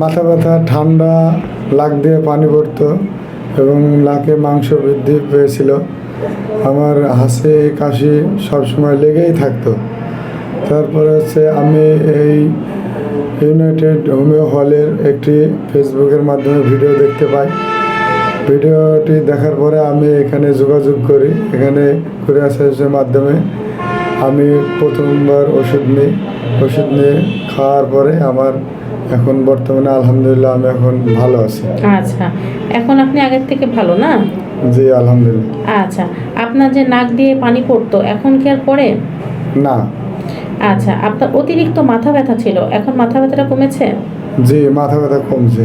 মাথা ব্যথা, ঠান্ডা, নাক দিয়ে পানি পড়তো এবং নাকে মাংস বৃদ্ধি পেয়েছিল। আমার হাঁচি কাশি সবসময় লেগেই থাকতো। তারপরে আমি এই ইউনাইটেড হোমিও হলের একটি ফেসবুকের মাধ্যমে ভিডিও দেখতে পাই। ভিডিওটি দেখার পরে আমি এখানে যোগাযোগ করি। এখানে কুরিয়ার সার্ভিসের মাধ্যমে আমি প্রথমবার ওষুধ নিয়ে খাওয়ার পরে আমার এখন বর্তমানে আলহামদুলিল্লাহ আমি এখন ভালো আছি। আচ্ছা, এখন আপনি আগের থেকে ভালো না? জি আলহামদুলিল্লাহ। আচ্ছা, আপনার যে নাক দিয়ে পানি পড়তো এখন কি আর পড়ে না? আচ্ছা, আপনার অতিরিক্ত মাথা ব্যথা ছিল, এখন মাথা ব্যথাটা কমেছে? জি মাথা ব্যথা কমছে।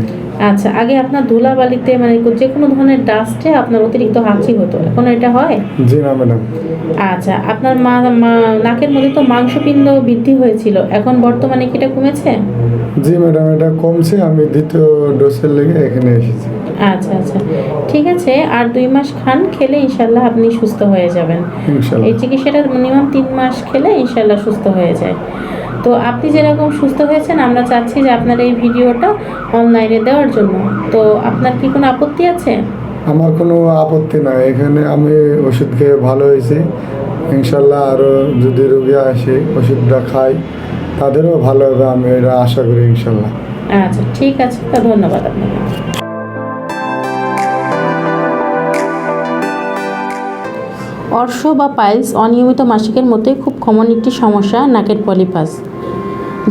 আচ্ছা, আগে আপনার ধুলাবালিতে মানে যে কোনো ধরনের ডাস্টে আপনার অতিরিক্ত হাঁচি হতো, এখন এটা হয়? জি না ম্যাডাম। আচ্ছা, আপনার নাকের মধ্যে তো মাংসপিণ্ড বৃদ্ধি হয়েছিল, এখন বর্তমানে কি এটা কমেছে? জি ম্যাডাম, এটা কমছে। আমি দ্বিতীয় ডোজের লেগে এখানে এসেছি। আচ্ছা আচ্ছা, ঠিক আছে। আর 2 মাস খান, খেলে ইনশাল্লাহ আপনি সুস্থ হয়ে যাবেন। ইনশাল্লাহ। এই চিকিৎসাটা মিনিমাম 3 মাস খেলে ইনশাল্লাহ সুস্থ হয়ে যায়। তো আপনি যেরকম সুস্থ হয়েছেন, আমরা চাচ্ছি যে আপনার এই ভিডিওটা অনলাইনে দেওয়ার জন্য। তো আপনার কি কোনো আপত্তি আছে? আমার কোনো আপত্তি নাই। এখানে আমি ওষুধ খেয়ে ভালো হয়েছি। ইনশাল্লাহ আরও যদি রোগী আসে ওষুধটা খাই তাদেরও ভালো হবে, আমি এটা আশা করি ইনশাল্লাহ। আচ্ছা, ঠিক আছে, তো ধন্যবাদ আপনাকে। অর্শ বা পাইলস অনিয়মিত মাসিকের মতোই খুব কমন একটি সমস্যা নাকের পলিপাস।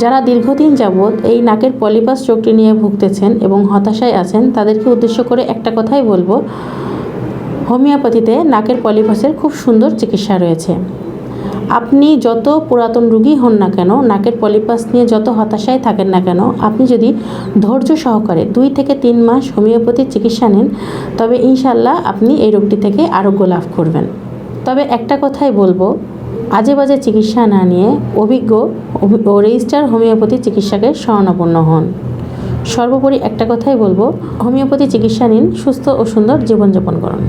যারা দীর্ঘদিন যাবৎ এই নাকের পলিপাস রোগটি নিয়ে ভুগতেছেন এবং হতাশায় আছেন, তাদেরকে উদ্দেশ্য করে একটা কথাই বলবো, হোমিওপ্যাথিতে নাকের পলিপাসের খুব সুন্দর চিকিৎসা রয়েছে। আপনি যত পুরাতন রোগী হন না কেন, নাকের পলিপাস নিয়ে যত হতাশায় থাকেন না কেন, আপনি যদি ধৈর্য সহকারে 2 থেকে 3 মাস হোমিওপ্যাথির চিকিৎসা নেন, তবে ইনশাল্লাহ আপনি এই রোগটি থেকে আরোগ্য লাভ করবেন। তবে একটা কথাই বলবো, আজে বাজে চিকিৎসা না নিয়ে অভিজ্ঞ ও রেজিস্টার হোমিওপ্যাথি চিকিৎসকের শরণাপন্ন হন। সর্বোপরি একটা কথাই বলবো, হোমিওপ্যাথি চিকিৎসা নিন, সুস্থ ও সুন্দর জীবনযাপন করুন।